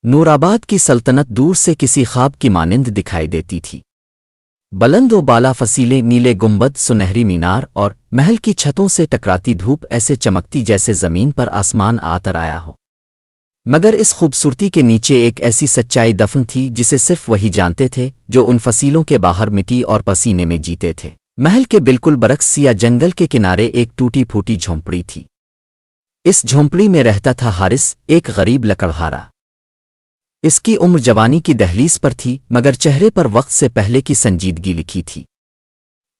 نورآباد کی سلطنت دور سے کسی خواب کی مانند دکھائی دیتی تھی۔ بلند و بالا فصیلیں، نیلے گنبد، سنہری مینار اور محل کی چھتوں سے ٹکراتی دھوپ ایسے چمکتی جیسے زمین پر آسمان آتر آیا ہو۔ مگر اس خوبصورتی کے نیچے ایک ایسی سچائی دفن تھی جسے صرف وہی جانتے تھے جو ان فصیلوں کے باہر مٹی اور پسینے میں جیتے تھے۔ محل کے بالکل برعکس سیاہ جنگل کے کنارے ایک ٹوٹی پھوٹی جھونپڑی تھی۔ اس جھونپڑی میں رہتا تھا حارث، ایک غریب لکڑہارا۔ اس کی عمر جوانی کی دہلیز پر تھی، مگر چہرے پر وقت سے پہلے کی سنجیدگی لکھی تھی۔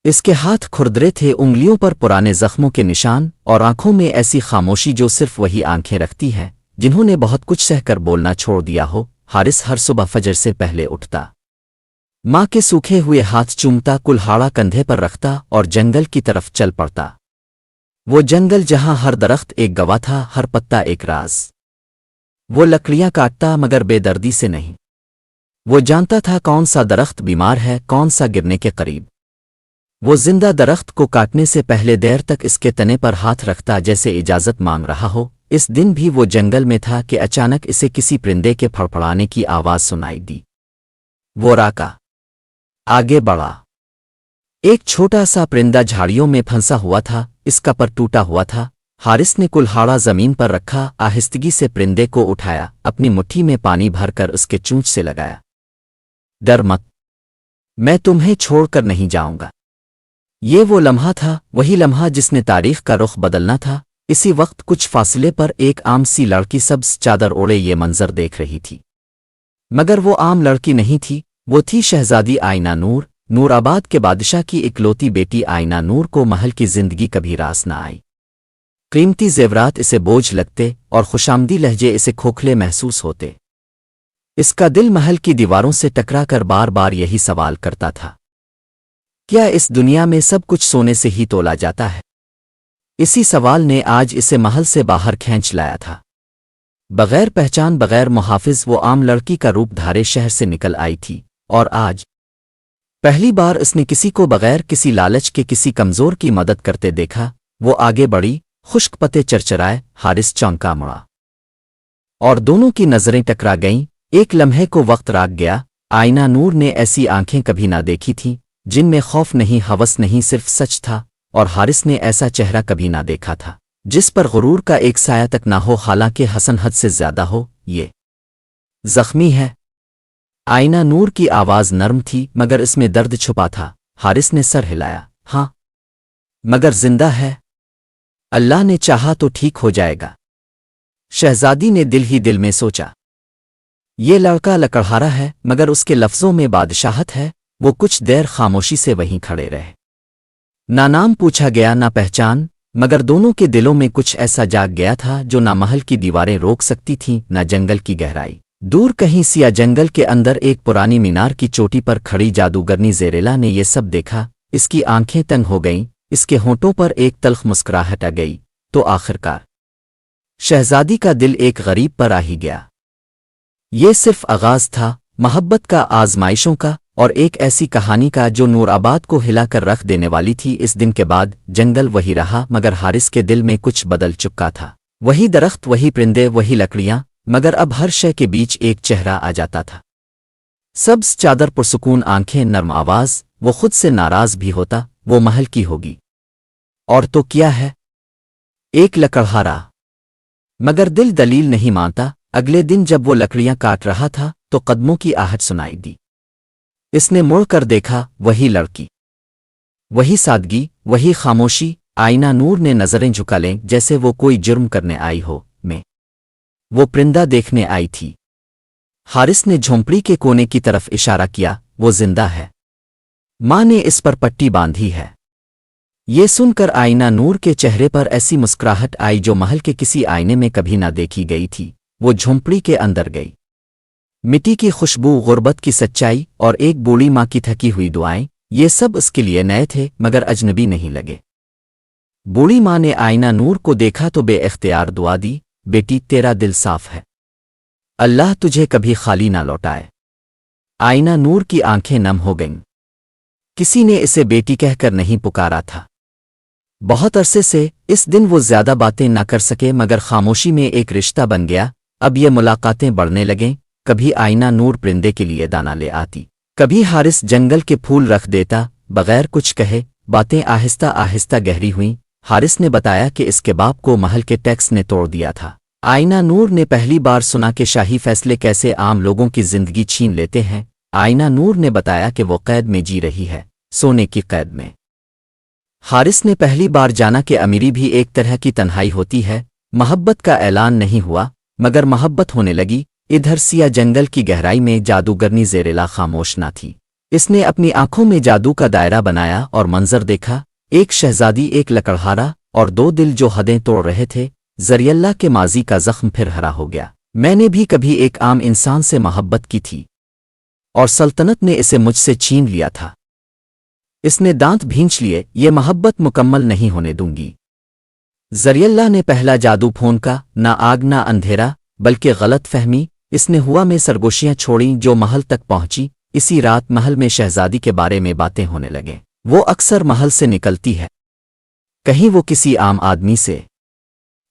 اس کے ہاتھ کھردرے تھے، انگلیوں پر پرانے زخموں کے نشان، اور آنکھوں میں ایسی خاموشی جو صرف وہی آنکھیں رکھتی ہیں جنہوں نے بہت کچھ سہ کر بولنا چھوڑ دیا ہو۔ حارث ہر صبح فجر سے پہلے اٹھتا، ماں کے سوکھے ہوئے ہاتھ چومتا، کلہاڑا کندھے پر رکھتا اور جنگل کی طرف چل پڑتا۔ وہ جنگل جہاں ہر درخت ایک گواہ تھا، ہر پتا ایک راز۔ وہ لکڑیاں کاٹتا مگر بے دردی سے نہیں۔ وہ جانتا تھا کون سا درخت بیمار ہے، کون سا گرنے کے قریب۔ وہ زندہ درخت کو کاٹنے سے پہلے دیر تک اس کے تنے پر ہاتھ رکھتا جیسے اجازت مانگ رہا ہو۔ اس دن بھی وہ جنگل میں تھا کہ اچانک اسے کسی پرندے کے پھڑپڑانے کی آواز سنائی دی۔ وہ راکا، آگے بڑھا۔ ایک چھوٹا سا پرندہ جھاڑیوں میں پھنسا ہوا تھا، اس کا پر ٹوٹا ہوا تھا۔ حارث نے کلہاڑا زمین پر رکھا، آہستگی سے پرندے کو اٹھایا، اپنی مٹھی میں پانی بھر کر اس کے چونچ سے لگایا۔ ڈر مت، میں تمہیں چھوڑ کر نہیں جاؤں گا۔ یہ وہ لمحہ تھا، وہی لمحہ جس نے تاریخ کا رخ بدلنا تھا۔ اسی وقت کچھ فاصلے پر ایک عام سی لڑکی سبز چادر اوڑے یہ منظر دیکھ رہی تھی۔ مگر وہ عام لڑکی نہیں تھی، وہ تھی شہزادی آئینہ نور، نورآباد کے بادشاہ کی اکلوتی بیٹی۔ آئینہ نور کو محل کی زندگی کبھی راس نہ آئی۔ قیمتی زیورات اسے بوجھ لگتے اور خوشامدی لہجے اسے کھوکھلے محسوس ہوتے۔ اس کا دل محل کی دیواروں سے ٹکرا کر بار بار یہی سوال کرتا تھا، کیا اس دنیا میں سب کچھ سونے سے ہی تولا جاتا ہے؟ اسی سوال نے آج اسے محل سے باہر کھینچ لایا تھا۔ بغیر پہچان، بغیر محافظ، وہ عام لڑکی کا روپ دھارے شہر سے نکل آئی تھی، اور آج پہلی بار اس نے کسی کو بغیر کسی لالچ کے کسی کمزور کی مدد کرتے دیکھا۔ وہ آگے بڑھی، خشک پتے چرچرائے۔ حارث چونکا مڑا اور دونوں کی نظریں ٹکرا گئیں۔ ایک لمحے کو وقت راک گیا۔ آئینہ نور نے ایسی آنکھیں کبھی نہ دیکھی تھیں، جن میں خوف نہیں، ہوس نہیں، صرف سچ تھا۔ اور حارث نے ایسا چہرہ کبھی نہ دیکھا تھا جس پر غرور کا ایک سایہ تک نہ ہو، حالانکہ حسن حد سے زیادہ ہو۔ یہ زخمی ہے؟ آئینہ نور کی آواز نرم تھی، مگر اس میں درد چھپا تھا۔ حارث نے سر ہلایا، ہاں، مگر زندہ ہے۔ اللہ نے چاہا تو ٹھیک ہو جائے گا۔ شہزادی نے دل ہی دل میں سوچا، یہ لڑکا لکڑہارا ہے، مگر اس کے لفظوں میں بادشاہت ہے۔ وہ کچھ دیر خاموشی سے وہیں کھڑے رہے۔ نہ نام پوچھا گیا، نہ پہچان، مگر دونوں کے دلوں میں کچھ ایسا جاگ گیا تھا جو نہ محل کی دیواریں روک سکتی تھیں، نہ جنگل کی گہرائی۔ دور کہیں سیاہ جنگل کے اندر ایک پرانی مینار کی چوٹی پر کھڑی جادوگرنی زیریلا نے یہ سب دیکھا۔ اس کی آنکھیں تنگ ہو گئیں، اس کے ہونٹوں پر ایک تلخ مسکراہٹ آ گئی۔ تو آخرکار شہزادی کا دل ایک غریب پر آ ہی گیا۔ یہ صرف آغاز تھا، محبت کا، آزمائشوں کا، اور ایک ایسی کہانی کا جو نورآباد کو ہلا کر رکھ دینے والی تھی۔ اس دن کے بعد جنگل وہی رہا، مگر حارث کے دل میں کچھ بدل چکا تھا۔ وہی درخت، وہی پرندے، وہی لکڑیاں، مگر اب ہر شے کے بیچ ایک چہرہ آ جاتا تھا۔ سبز چادر، پرسکون آنکھیں، نرم آواز۔ وہ خود سے ناراض بھی ہوتا، وہ محل کی ہوگی، اور تو کیا ہے، ایک لکڑہارا۔ مگر دل دلیل نہیں مانتا۔ اگلے دن جب وہ لکڑیاں کاٹ رہا تھا تو قدموں کی آہٹ سنائی دی۔ اس نے مڑ کر دیکھا، وہی لڑکی، وہی سادگی، وہی خاموشی۔ آئینہ نور نے نظریں جھکا لیں جیسے وہ کوئی جرم کرنے آئی ہو۔ میں وہ پرندہ دیکھنے آئی تھی۔ حارث نے جھونپڑی کے کونے کی طرف اشارہ کیا، وہ زندہ ہے، ماں نے اس پر پٹی باندھی ہے۔ یہ سن کر آئینہ نور کے چہرے پر ایسی مسکراہٹ آئی جو محل کے کسی آئینے میں کبھی نہ دیکھی گئی تھی۔ وہ جھونپڑی کے اندر گئی۔ مٹی کی خوشبو، غربت کی سچائی، اور ایک بوڑھی ماں کی تھکی ہوئی دعائیں، یہ سب اس کے لیے نئے تھے مگر اجنبی نہیں لگے۔ بوڑھی ماں نے آئینہ نور کو دیکھا تو بے اختیار دعا دی، بیٹی تیرا دل صاف ہے، اللہ تجھے کبھی خالی نہ لوٹائے۔ آئینہ نور کی آنکھیں نم ہو گئیں۔ کسی نے اسے بیٹی کہہ کر نہیں پکارا تھا۔ بہت عرصے سے اس دن وہ زیادہ باتیں نہ کر سکے، مگر خاموشی میں ایک رشتہ بن گیا۔ اب یہ ملاقاتیں بڑھنے لگیں، कभी आईना नूर परिंदे के लिए दाना ले आती, कभी हारिस जंगल के फूल रख देता बगैर कुछ कहे। बातें आहिस्ता आहिस्ता गहरी हुईं। हारिस ने बताया कि इसके बाप को महल के टैक्स ने तोड़ दिया था। आईना नूर ने पहली बार सुना कि शाही फैसले कैसे आम लोगों की जिंदगी छीन लेते हैं। आईना नूर ने बताया कि वो कैद में जी रही है, सोने की कैद में। हारिस ने पहली बार जाना कि अमीरी भी एक तरह की तन्हाई होती है। मोहब्बत का ऐलान नहीं हुआ, मगर मोहब्बत होने लगी। इधर सिया जंगल की गहराई में जादूगरनी ज़ेरेला खामोश ना थी। इसने अपनी आंखों में जादू का दायरा बनाया और मंजर देखा। एक शहजादी, एक लकड़हारा और दो दिल जो हदें तोड़ रहे थे। ज़रियल्लाह के माजी का जख्म फिर हरा हो गया। मैंने भी कभी एक आम इंसान से मोहब्बत की थी और सल्तनत ने इसे मुझसे छीन लिया था। इसने दांत भींच लिए, ये मोहब्बत मुकम्मल नहीं होने दूंगी। ज़रियल्लाह ने पहला जादू फोन का, ना आग ना अंधेरा, बल्कि गलत फहमी। इसने हुआ में सरगोशियां छोड़ी जो महल तक पहुंची। इसी रात महल में शहजादी के बारे में बातें होने लगे। वो अक्सर महल से निकलती है, कहीं वो किसी आम आदमी से।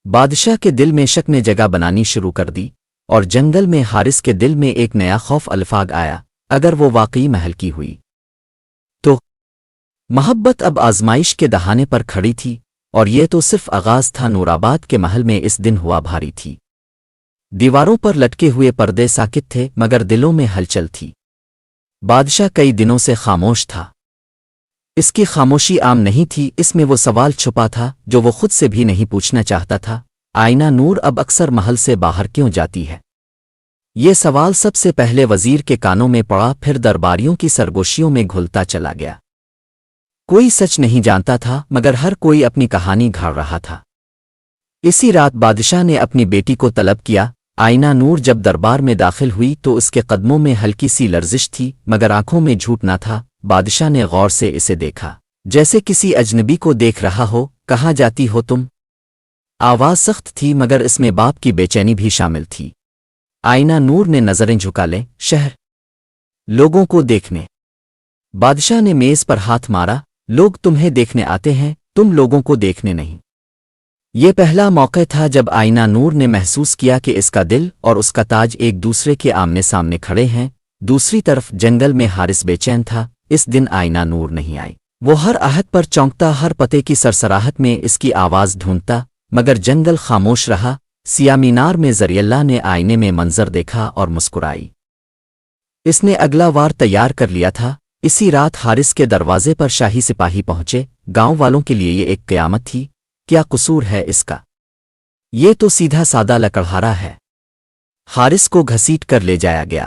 बादशाह के दिल में शक ने जगह बनानी शुरू कर दी और जंगल में हारिस के दिल में एक नया खौफ अल्फाग आया। अगर वो वाकई महल की हुई तो मोहब्बत अब आजमाइश के दहाने पर खड़ी थी। और ये तो सिर्फ आगाज था। नूराबाद के महल में इस दिन हुआ भारी थी। दीवारों पर लटके हुए पर्दे साकित थे, मगर दिलों में हलचल थी। बादशाह कई दिनों से खामोश था। इसकी खामोशी आम नहीं थी, इसमें वो सवाल छुपा था जो वो खुद से भी नहीं पूछना चाहता था। आईना नूर अब अक्सर महल से बाहर क्यों जाती है? ये सवाल सबसे पहले वजीर के कानों में पड़ा, फिर दरबारियों की सरगोशियों में घुलता चला गया। कोई सच नहीं जानता था, मगर हर कोई अपनी कहानी घाड़ रहा था। इसी रात बादशाह ने अपनी बेटी को तलब किया। आईना नूर जब दरबार में दाखिल हुई तो उसके कदमों में हल्की सी लर्जिश थी, मगर आंखों में झूठ ना था। बादशाह ने गौर से इसे देखा, जैसे किसी अजनबी को देख रहा हो। कहाँ जाती हो तुम? आवाज सख्त थी, मगर इसमें बाप की बेचैनी भी शामिल थी। आईना नूर ने नजरें झुका लें, शहर लोगों को देखने। बादशाह ने मेज पर हाथ मारा, लोग तुम्हें देखने आते हैं, तुम लोगों को देखने नहीं। ये पहला मौका था जब आईना नूर ने महसूस किया कि इसका दिल और उसका ताज एक दूसरे के आमने सामने खड़े हैं। दूसरी तरफ जंगल में हारिस बेचैन था। इस दिन आईना नूर नहीं आई। वो हर आहट पर चौंकता, हर पते की सरसराहट में इसकी आवाज ढूंढता, मगर जंगल खामोश रहा। सिया मीनार में ज़रियल्लाह ने आईने में मंजर देखा और मुस्कुराई। इसने अगला वार तैयार कर लिया था। इसी रात हारिस के दरवाजे पर शाही सिपाही पहुंचे। गांव वालों के लिए ये एक क़यामत थी। क्या कसूर है इसका? ये तो सीधा सादा लकड़हारा है। हारिस को घसीट कर ले जाया गया।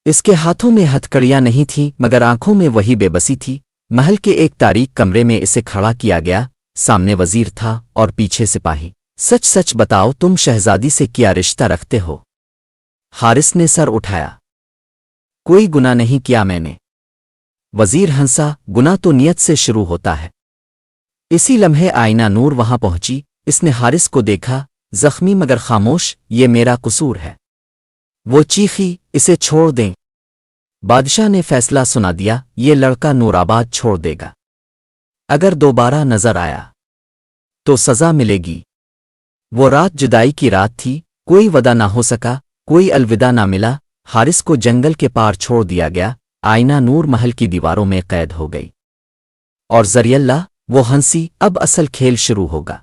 इसके हाथों में हथकड़ियां नहीं थीं, मगर आंखों में वही बेबसी थी। महल के एक तारीक कमरे में इसे खड़ा किया गया। सामने वजीर था और पीछे सिपाही। सच सच बताओ, तुम शहजादी से क्या रिश्ता रखते हो? हारिस ने सर उठाया। कोई गुनाह नहीं किया मैंने। वजीर हंसा, गुनाह तो नियत से शुरू होता है। इसी लम्हे आईना नूर वहां पहुंची। इसने हारिस को देखा, जख्मी मगर खामोश। ये मेरा कसूर है। वो चीखी, इसे छोड़ दें। बादशाह ने फैसला सुना दिया, ये लड़का नूराबाद छोड़ देगा। अगर दोबारा नजर आया तो सजा मिलेगी। वो रात जुदाई की रात थी। कोई वदा ना हो सका, कोई अलविदा ना मिला। हारिस को जंगल के पार छोड़ दिया गया। आईना नूर महल की दीवारों में कैद हो गई। और ज़रियल्लाह, वो हंसी, अब असल खेल शुरू होगा।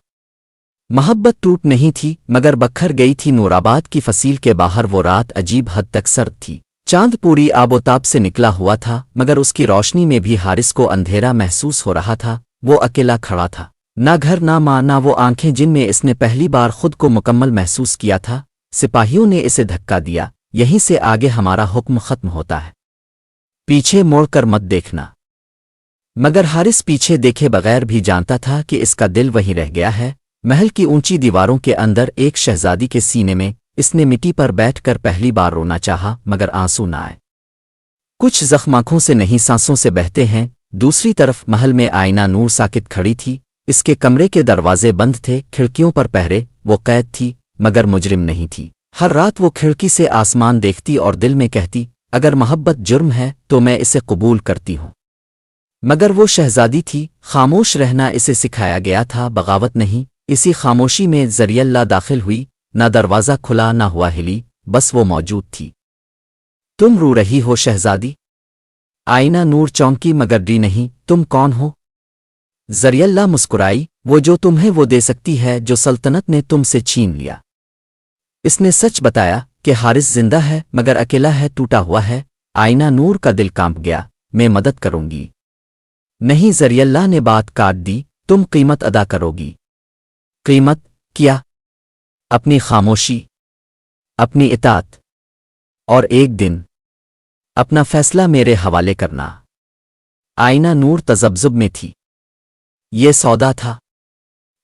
मोहब्बत टूट नहीं थी, मगर बखर गई थी। नूराबाद की फसील के बाहर वो रात अजीब हद तक सर्द थी। चांद पूरी आबोताब से निकला हुआ था, मगर उसकी रोशनी में भी हारिस को अंधेरा महसूस हो रहा था। वो अकेला खड़ा था, ना घर ना माँ, ना वो आंखें जिनमें इसने पहली बार खुद को मुकम्मल महसूस किया था। सिपाहियों ने इसे धक्का दिया, यहीं से आगे हमारा हुक्म खत्म होता है, पीछे मोड़कर मत देखना। मगर हारिस पीछे देखे बगैर भी जानता था कि इसका दिल वहीं रह गया है। महल की ऊंची दीवारों के अंदर एक शहजादी के सीने में इसने मिट्टी पर बैठकर पहली बार रोना चाहा, मगर आंसू न आए। कुछ जख्म आंखों से नहीं, सांसों से बहते हैं। दूसरी तरफ महल में आईना नूर साकित खड़ी थी। इसके कमरे के दरवाजे बंद थे, खिड़कियों पर पहरे। वो कैद थी, मगर मुजरिम नहीं थी। हर रात वो खिड़की से आसमान देखती और दिल में कहती, अगर मोहब्बत जुर्म है तो मैं इसे कबूल करती हूँ। मगर वो शहजादी थी। खामोश रहना इसे सिखाया गया था, बगावत नहीं। इसी खामोशी में ज़रियल्लाह दाखिल हुई। ना दरवाज़ा खुला, ना हुआ हिली। बस वो मौजूद थी। तुम रो रही हो शहजादी? आईना नूर चौंकी मगर डी नहीं। तुम कौन हो? जरियल्ला मुस्कुराई, वो जो तुम्हें वो दे सकती है जो सल्तनत ने तुमसे छीन लिया। इसने सच बताया कि हारिस जिंदा है मगर अकेला है, टूटा हुआ है। आईना नूर का दिल कांप गया। मैं मदद करूंगी। नहीं, जरियल्ला ने बात काट दी, तुम कीमत अदा करोगी। कीमत? क्या? अपनी खामोशी, अपनी इताअत, और एक दिन अपना फैसला मेरे हवाले करना। आईना नूर तजब्जुब में थी। ये सौदा था।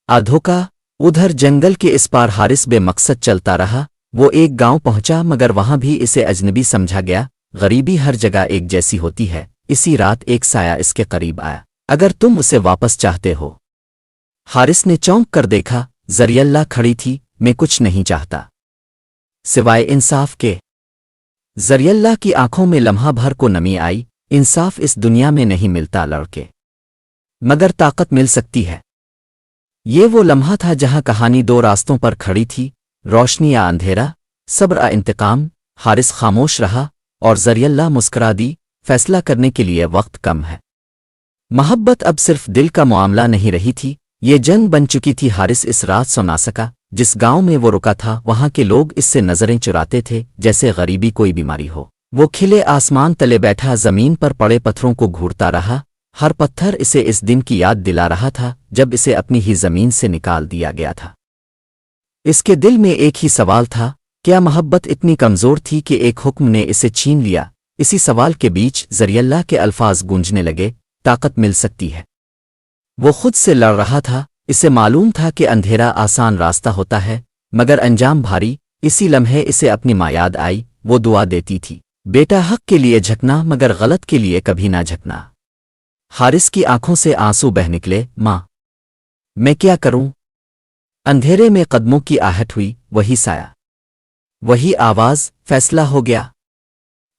आधोका उधर जंगल के इस पार हारिस बेमकसद चलता रहा। वो एक गांव पहुंचा मगर वहां भी इसे अजनबी समझा गया। गरीबी हर जगह एक जैसी होती है। इसी रात एक साया इसके करीब आया। अगर तुम उसे वापस चाहते हो। हारिस ने चौंक कर देखा। जरियल्ला खड़ी थी। मैं कुछ नहीं चाहता सिवाय इंसाफ के। जरियल्ला की आंखों में लम्हा भर को नमी आई। इंसाफ इस दुनिया में नहीं मिलता लड़के, मगर ताकत मिल सकती है। ये वो लम्हा था जहां कहानी दो रास्तों पर खड़ी थी, रोशनी या अंधेरा, सब्र या इंतकाम। हारिस खामोश रहा और जरियल्ला मुस्कुरा दी। फैसला करने के लिए वक्त कम है। मोहब्बत अब सिर्फ दिल का मामला नहीं रही थी, ये जंग बन चुकी थी। हारिस इस रात सो ना सका। जिस गांव में वो रुका था वहां के लोग इससे नजरें चुराते थे जैसे गरीबी कोई बीमारी हो। वो खिले आसमान तले बैठा जमीन पर पड़े पत्थरों को घूरता रहा। हर पत्थर इसे इस दिन की याद दिला रहा था जब इसे अपनी ही जमीन से निकाल दिया गया था। इसके दिल में एक ही सवाल था, क्या मोहब्बत इतनी कमजोर थी कि एक हुक्म ने इसे छीन लिया? इसी सवाल के बीच जरियल्ला के अल्फाज गूंजने लगे, ताकत मिल सकती है। वो खुद से लड़ रहा था। इसे मालूम था कि अंधेरा आसान रास्ता होता है मगर अंजाम भारी। इसी लम्हे इसे अपनी माँ याद आई। वो दुआ देती थी, बेटा हक के लिए झकना मगर गलत के लिए कभी ना झकना। हारिस की आंखों से आंसू बह निकले। माँ, मैं क्या करूं? अंधेरे में कदमों की आहट हुई। वही साया, वही आवाज। फैसला हो गया।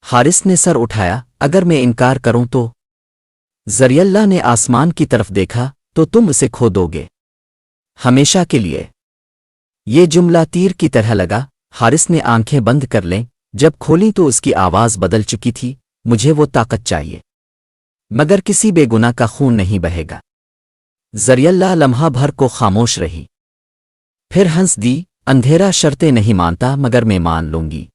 हारिस ने सर उठाया। अगर मैं इनकार करूं तो? जरियल्ला ने आसमान की तरफ देखा। तो तुम उसे खो दोगे, हमेशा के लिए। ये जुमला तीर की तरह लगा। हारिस ने आंखें बंद कर लें। जब खोली तो उसकी आवाज बदल चुकी थी। मुझे वो ताकत चाहिए मगर किसी बेगुनाह का खून नहीं बहेगा। जरियल्ला लम्हा भर को खामोश रही, फिर हंस दी। अंधेरा शर्तें नहीं मानता मगर मैं मान लूंगी।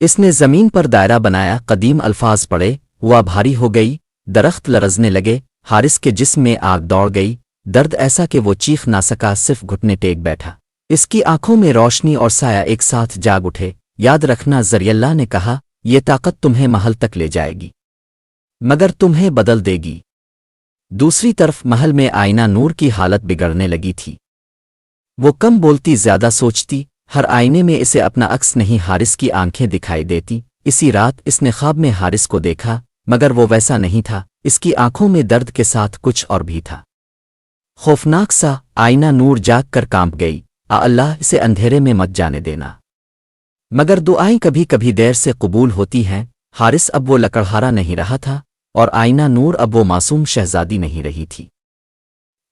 इसने जमीन पर दायरा बनाया। कदीम अल्फाज पड़े। हुआ भारी हो गई। दरख्त लरजने लगे। हारिस के जिस्म में आग दौड़ गई। दर्द ऐसा कि वो चीख ना सका, सिर्फ घुटने टेक बैठा। इसकी आंखों में रोशनी और साया एक साथ जाग उठे। याद रखना, जरियल्ला ने कहा, ये ताकत तुम्हें महल तक ले जाएगी मगर तुम्हें बदल देगी। दूसरी तरफ महल में आईना नूर की हालत बिगड़ने लगी थी। वो कम बोलती, ज्यादा सोचती। हर आईने में इसे अपना अक्स नहीं, हारिस की आंखें दिखाई देती। इसी रात इसने ख्वाब में हारिस को देखा मगर वो वैसा नहीं था। इसकी आंखों में दर्द के साथ कुछ और भी था, खौफनाक सा। आईना नूर जाग कर कांप गई। अल्लाह, इसे अंधेरे में मत जाने देना। मगर दुआएं कभी कभी देर से कबूल होती हैं। हारिस अब वो लकड़हारा नहीं रहा था और आईना नूर अब वो मासूम शहजादी नहीं रही थी।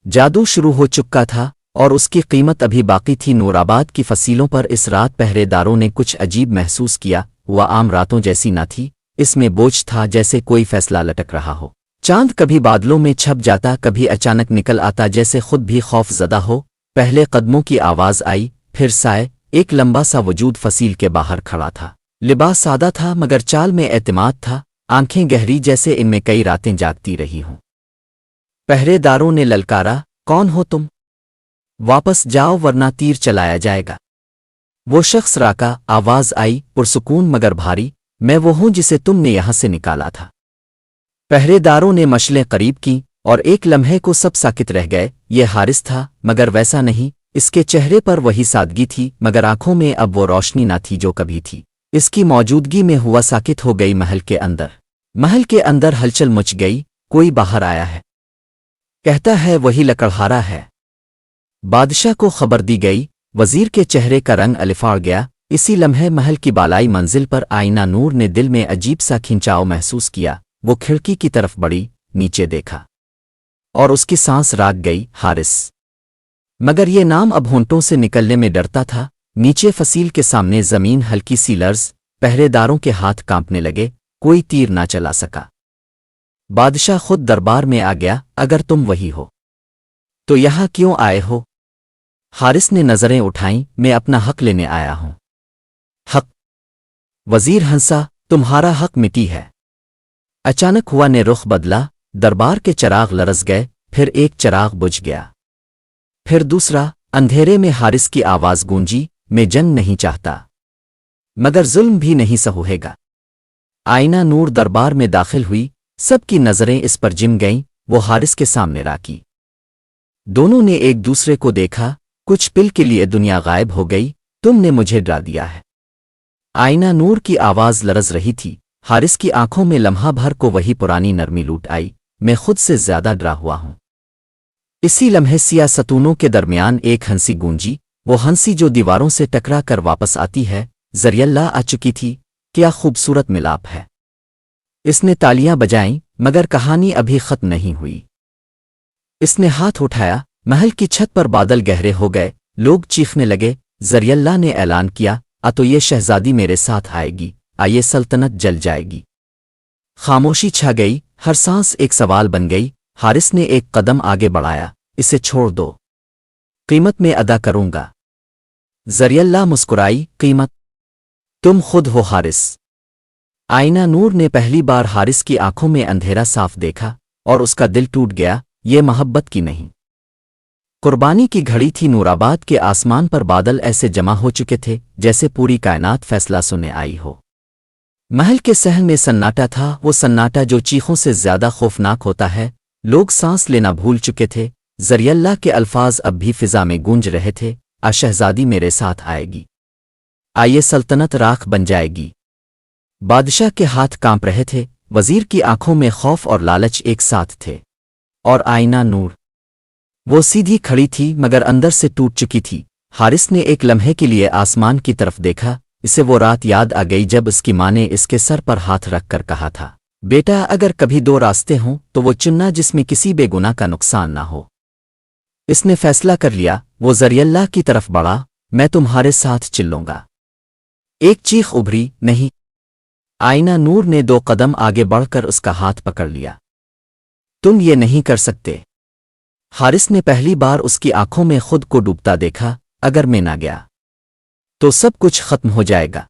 जादू शुरू हो चुका था और उसकी कीमत अभी बाकी थी। नूराबाद की फसीलों पर इस रात पहरेदारों ने कुछ अजीब महसूस किया। वह आम रातों जैसी न थी। इसमें बोझ था, जैसे कोई फैसला लटक रहा हो। चांद कभी बादलों में छप जाता, कभी अचानक निकल आता जैसे खुद भी खौफ ज़दा हो। पहले कदमों की आवाज़ आई, फिर साए। एक लंबा सा वजूद फसील के बाहर खड़ा था। लिबास सादा था मगर चाल में एतमाद था। आंखें गहरी, जैसे इनमें कई रातें जागती रही हों। पहरेदारों ने ललकारा, कौन हो तुम? वापस जाओ वरना तीर चलाया जाएगा। वो शख्स राका। आवाज आई, पुरसुकून मगर भारी, मैं वो हूं जिसे तुमने यहां से निकाला था। पहरेदारों ने मशलें करीब की और एक लम्हे को सब साकित रह गए। ये हारिस था मगर वैसा नहीं। इसके चेहरे पर वही सादगी थी मगर आंखों में अब वो रोशनी ना थी जो कभी थी। इसकी मौजूदगी में हुआ साकित हो गई महल के अंदर हलचल मच गई। कोई बाहर आया है, कहता है वही लकड़हारा है। बादशाह को खबर दी गई। वजीर के चेहरे का रंग अलिफाड़ गया। इसी लम्हे महल की बालाई मंजिल पर आईना नूर ने दिल में अजीब सा खिंचाव महसूस किया। वो खिड़की की तरफ बढ़ी, नीचे देखा और उसकी सांस राग गई। हारिस। मगर ये नाम अब होंठों से निकलने में डरता था। नीचे फसील के सामने जमीन हल्की सी लर्ज, पहरेदारों के हाथ कांपने लगे, कोई तीर ना चला सका। बादशाह खुद दरबार में आ गया, अगर तुम वही हो तो यहां क्यों आए हो? हारिस ने नजरें उठाईं, मैं अपना हक लेने आया हूं। हक? वजीर हंसा, तुम्हारा हक मिटी है। अचानक हुआ ने रुख बदला, दरबार के चिराग लरस गए, फिर एक चिराग बुझ गया, फिर दूसरा। अंधेरे में हारिस की आवाज गूंजी, मैं जंग नहीं चाहता, मगर जुल्म भी नहीं सहुएगा। आईना नूर दरबार में दाखिल हुई, सबकी नजरें इस पर जिम गईं, वो हारिस के सामने राकी। दोनों ने एक दूसरे को देखा, कुछ पिल के लिए दुनिया गायब हो गई, तुमने मुझे डरा दिया है। आईना नूर की आवाज लरज रही थी, हारिस की आंखों में लम्हा भर को वही पुरानी नरमी लूट आई, मैं खुद से ज्यादा डरा हुआ हूं। इसी लम्हे सिया सतूनों के दरमियान एक हंसी गूंजी, वो हंसी जो दीवारों से टकरा कर वापस आती है। जरियल्ला आ चुकी थी, क्या खूबसूरत मिलाप है। इसने तालियां बजाईं, मगर कहानी अभी खत्म नहीं हुई। इसने हाथ उठाया, महल की छत पर बादल गहरे हो गए, लोग चीखने लगे। जरियल्ला ने ऐलान किया, तो ये शहजादी मेरे साथ आएगी, ये सल्तनत जल जाएगी। खामोशी छा गई, हर सांस एक सवाल बन गई। हारिस ने एक कदम आगे बढ़ाया, इसे छोड़ दो, कीमत में अदा करूंगा। जरियल्ला मुस्कुराई, कीमत? तुम खुद हो हारिस। आईना नूर ने पहली बार हारिस की आंखों में अंधेरा साफ देखा, और उसका दिल टूट गया। ये मोहब्बत की नहीं, कुर्बानी की घड़ी थी। नूराबाद के आसमान पर बादल ऐसे जमा हो चुके थे जैसे पूरी कायनात फैसला सुनने आई हो। महल के सहन में सन्नाटा था, वो सन्नाटा जो चीखों से ज्यादा खौफनाक होता है। लोग सांस लेना भूल चुके थे। जरियल्ला के अल्फाज अब भी फिजा में गूंज रहे थे, शहजादी मेरे साथ आएगी, ये सल्तनत राख बन जाएगी। बादशाह के हाथ कांप रहे थे, वजीर की आंखों में खौफ और लालच एक साथ थे। और आईना नूर, वो सीधी खड़ी थी मगर अंदर से टूट चुकी थी। हारिस ने एक लम्हे के लिए आसमान की तरफ देखा, इसे वो रात याद आ गई जब उसकी माँ ने इसके सर पर हाथ रखकर कहा था, बेटा अगर कभी दो रास्ते हों तो वो चुनना जिसमें किसी बेगुनाह का नुकसान ना हो। इसने फैसला कर लिया, वो जरियल्ला की तरफ बढ़ा, मैं तुम्हारे साथ चिल्लूंगा। एक चीख उभरी, नहीं। आईना नूर ने 2 कदम आगे बढ़कर उसका हाथ पकड़ लिया, तुम ये नहीं कर सकते। हारिस ने पहली बार उसकी आंखों में खुद को डूबता देखा, अगर मैं ना गया तो सब कुछ खत्म हो जाएगा।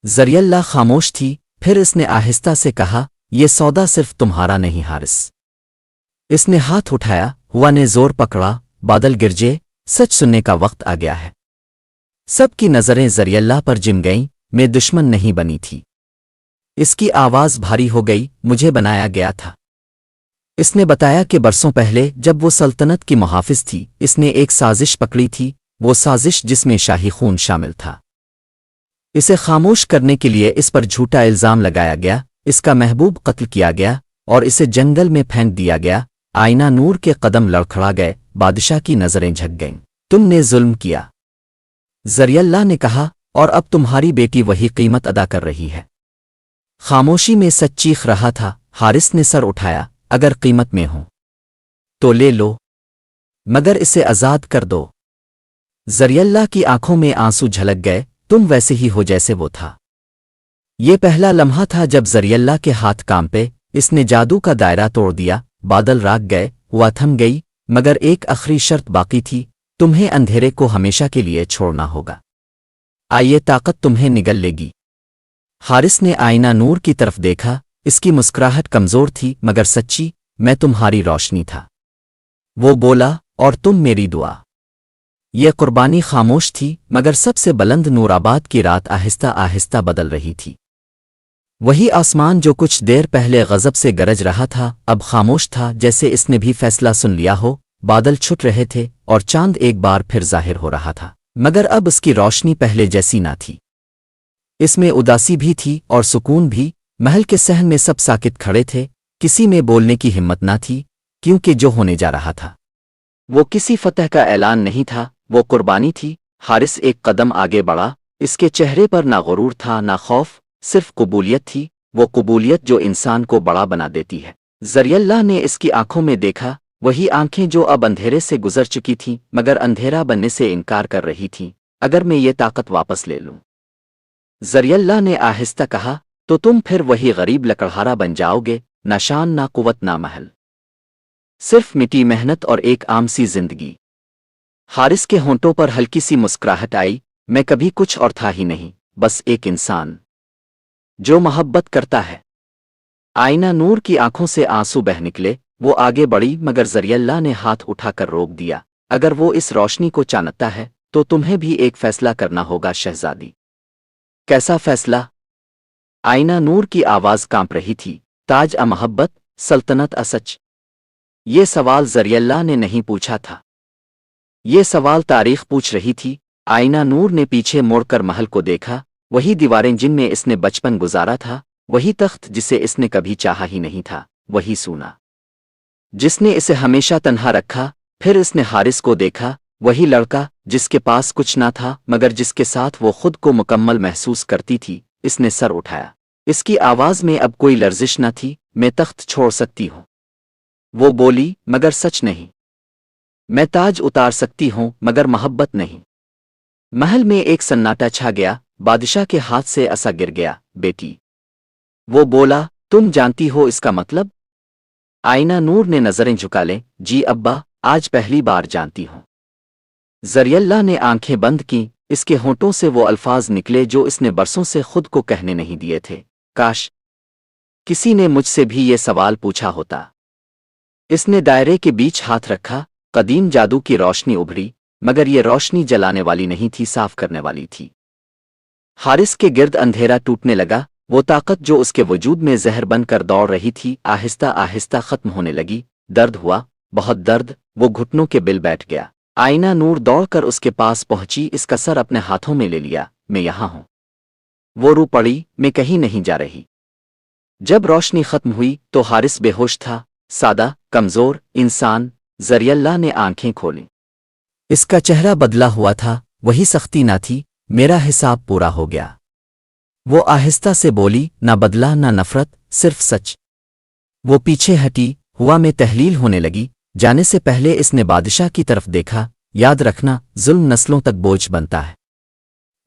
जरियल्ला खामोश थी, फिर इसने आहिस्ता से कहा, यह सौदा सिर्फ तुम्हारा नहीं हारिस। इसने हाथ उठाया, हुआ ने जोर पकड़ा, बादल गिरजे, सच सुनने का वक्त आ गया है। सबकी नजरें जरियल्ला पर जिम गईं, मैं दुश्मन नहीं बनी थी। इसकी आवाज भारी हो गई, मुझे बनाया गया था। इसने बताया कि बरसों पहले जब वो सल्तनत की मुहाफिज थी, इसने एक साजिश पकड़ी थी, वो साजिश जिसमें शाही खून शामिल था। इसे खामोश करने के लिए इस पर झूठा इल्जाम लगाया गया, इसका महबूब कत्ल किया गया और इसे जंगल में फेंक दिया गया। आईना नूर के कदम लड़खड़ा गए, बादशाह की नजरें झक गईं। तुमने जुल्म किया, जरियल्ला ने कहा, और अब तुम्हारी बेटी वही कीमत अदा कर रही है। खामोशी में सच चीख रहा था। हारिस ने सर उठाया, अगर कीमत में हो तो ले लो, मगर इसे आजाद कर दो। जरियल्ला की आंखों में आंसू झलक गए, तुम वैसे ही हो जैसे वो था। ये पहला लम्हा था जब जरियल्ला के हाथ कांपे, इसने जादू का दायरा तोड़ दिया। बादल राग गए, हुआ थम गई, मगर एक आखिरी शर्त बाकी थी, तुम्हें अंधेरे को हमेशा के लिए छोड़ना होगा। ये ताकत तुम्हें निगल लेगी। हारिस ने आईना नूर की तरफ देखा, इसकी मुस्कुराहट कमजोर थी मगर सच्ची, मैं तुम्हारी रोशनी था। वो बोला, और तुम मेरी दुआ। यह कुर्बानी खामोश थी, मगर सबसे बुलंद नूराबाद की रात आहिस्ता आहिस्ता बदल रही थी। वही आसमान जो कुछ देर पहले गजब से गरज रहा था, अब खामोश था, जैसे इसने भी फैसला सुन लिया हो। बादल छुट रहे थे और चांद एक बार फिर जाहिर हो रहा था, मगर अब उसकी रोशनी पहले जैसी ना थी। इसमें उदासी भी थी और सुकून भी। महल के सहन में सब साकित खड़े थे, किसी में बोलने की हिम्मत ना थी, क्योंकि जो होने जा रहा था वो किसी फतह का ऐलान नहीं था, वो कुर्बानी थी। हारिस एक कदम आगे बढ़ा, इसके चेहरे पर ना गुरूर था ना खौफ, सिर्फ कबूलियत थी, वो कबूलियत जो इंसान को बड़ा बना देती है। जरियल्ला ने इसकी आंखों में देखा, वही आंखें जो अब अंधेरे से गुजर चुकी थीं, मगर अंधेरा बनने से इनकार कर रही थीं। اگر میں یہ طاقت واپس لے لوں؟ ذریعہ اللہ نے آہستہ کہا، تو تم پھر وہی غریب لکڑہارا بن جاؤ گے، نہ شان نہ قوت نہ محل، صرف مٹی محنت اور ایک عام سی زندگی۔ حارث کے ہونٹوں پر ہلکی سی مسکراہٹ آئی، میں کبھی کچھ اور تھا ہی نہیں، بس ایک انسان جو محبت کرتا ہے۔ آئینہ نور کی آنکھوں سے آنسو بہہ نکلے، وہ آگے بڑھی مگر ذریعہ اللہ نے ہاتھ اٹھا کر روک دیا۔ اگر وہ اس روشنی کو جانتا ہے تو تمہیں بھی ایک فیصلہ کرنا ہوگا شہزادی۔ کیسا فیصلہ؟ آئینہ نور کی آواز کانپ رہی تھی۔ تاج محبت، سلطنت سچ؟ یہ سوال ذریعہ اللہ نے نہیں پوچھا تھا، یہ سوال تاریخ پوچھ رہی تھی۔ آئینہ نور نے پیچھے مڑ کر محل کو دیکھا، وہی دیواریں جن میں اس نے بچپن گزارا تھا، وہی تخت جسے اس نے کبھی چاہا ہی نہیں تھا، وہی سونا جس نے اسے ہمیشہ تنہا رکھا۔ پھر اس نے حارث کو دیکھا، وہی لڑکا جس کے پاس کچھ نہ تھا مگر جس کے ساتھ وہ خود کو مکمل محسوس کرتی تھی۔ اس نے سر اٹھایا، اس کی آواز میں اب کوئی لرزش نہ تھی۔ میں تخت چھوڑ سکتی ہوں، وہ بولی، مگر سچ نہیں۔ میں تاج اتار سکتی ہوں مگر محبت نہیں۔ محل میں ایک سناٹا چھا گیا، بادشاہ کے ہاتھ سے عصا گر گیا۔ بیٹی، وہ بولا، تم جانتی ہو اس کا مطلب؟ آئینہ نور نے نظریں جھکا لیں، جی ابا، آج پہلی بار جانتی ہوں۔ ذریعہ اللہ نے آنکھیں بند کیں، اس کے ہونٹوں سے وہ الفاظ نکلے جو اس نے برسوں سے خود کو کہنے نہیں دیے تھے۔ کاش کسی نے مجھ سے بھی یہ سوال پوچھا ہوتا۔ اس نے دائرے کے بیچ ہاتھ رکھا، قدیم جادو کی روشنی ابھری، مگر یہ روشنی جلانے والی نہیں تھی، صاف کرنے والی تھی۔ حارث کے گرد اندھیرا ٹوٹنے لگا، وہ طاقت جو اس کے وجود میں زہر بن کر دوڑ رہی تھی آہستہ آہستہ ختم ہونے لگی۔ درد ہوا، بہت درد، وہ گھٹنوں کے بل بیٹھ گیا۔ آئینہ نور دوڑ کر اس کے پاس پہنچی، اس کا سر اپنے ہاتھوں میں لے لیا۔ میں یہاں ہوں۔ وہ رو پڑی، میں کہیں نہیں جا رہی۔ جب روشنی ختم ہوئی تو حارث بے ہوش تھا، سادہ، کمزور انسان۔ ذریعہ اللہ نے آنکھیں کھولیں، اس کا چہرہ بدلا ہوا تھا، وہی سختی نہ تھی۔ میرا حساب پورا ہو گیا، وہ آہستہ سے بولی، نہ بدلا نہ نفرت، صرف سچ۔ وہ پیچھے ہٹی، ہوا میں تحلیل ہونے لگی۔ جانے سے پہلے اس نے بادشاہ کی طرف دیکھا، یاد رکھنا ظلم نسلوں تک بوجھ بنتا ہے۔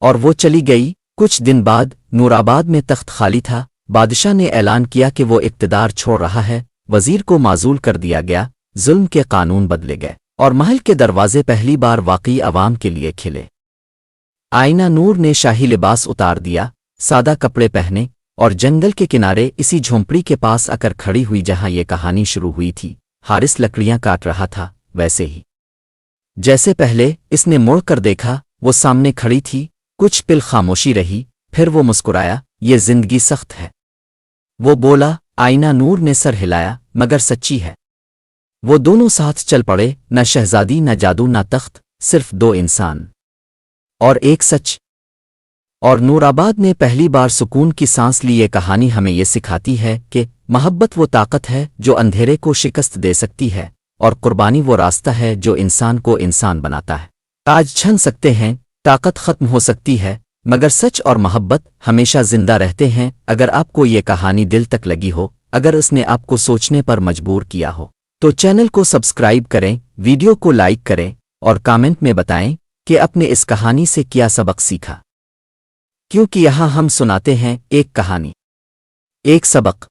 اور وہ چلی گئی۔ کچھ دن بعد نورآباد میں تخت خالی تھا۔ بادشاہ نے اعلان کیا کہ وہ اقتدار چھوڑ رہا ہے، وزیر کو معزول کر دیا گیا، ظلم کے قانون بدلے گئے، اور محل کے دروازے پہلی بار واقعی عوام کے لیے کھلے۔ آئینہ نور نے شاہی لباس اتار دیا، سادہ کپڑے پہنے، اور جنگل کے کنارے اسی جھونپڑی کے پاس آ کر کھڑی ہوئی جہاں یہ کہانی شروع ہوئی تھی۔ حارث لکڑیاں کاٹ رہا تھا، ویسے ہی جیسے پہلے۔ اس نے مڑ کر دیکھا، وہ سامنے کھڑی تھی۔ کچھ پل خاموشی رہی، پھر وہ مسکرایا، یہ زندگی سخت ہے، وہ بولا۔ آئینہ نور نے سر ہلایا، مگر سچی ہے۔ وہ دونوں ساتھ چل پڑے، نہ شہزادی نہ جادو نہ تخت، صرف دو انسان اور ایک سچ۔ اور نورآباد نے پہلی بار سکون کی سانس لی۔ یہ کہانی ہمیں یہ سکھاتی ہے کہ محبت وہ طاقت ہے جو اندھیرے کو شکست دے سکتی ہے، اور قربانی وہ راستہ ہے جو انسان کو انسان بناتا ہے۔ تاج چھن سکتے ہیں، طاقت ختم ہو سکتی ہے، مگر سچ اور محبت ہمیشہ زندہ رہتے ہیں۔ اگر آپ کو یہ کہانی دل تک لگی ہو، اگر اس نے آپ کو سوچنے پر مجبور کیا ہو، تو چینل کو سبسکرائب کریں، ویڈیو کو لائک کریں، اور کامنٹ میں بتائیں کہ آپ نے اس کہانی سے کیا سبق سیکھا، کیونکہ یہاں ہم سناتے ہیں ایک کہانی، ایک سبق۔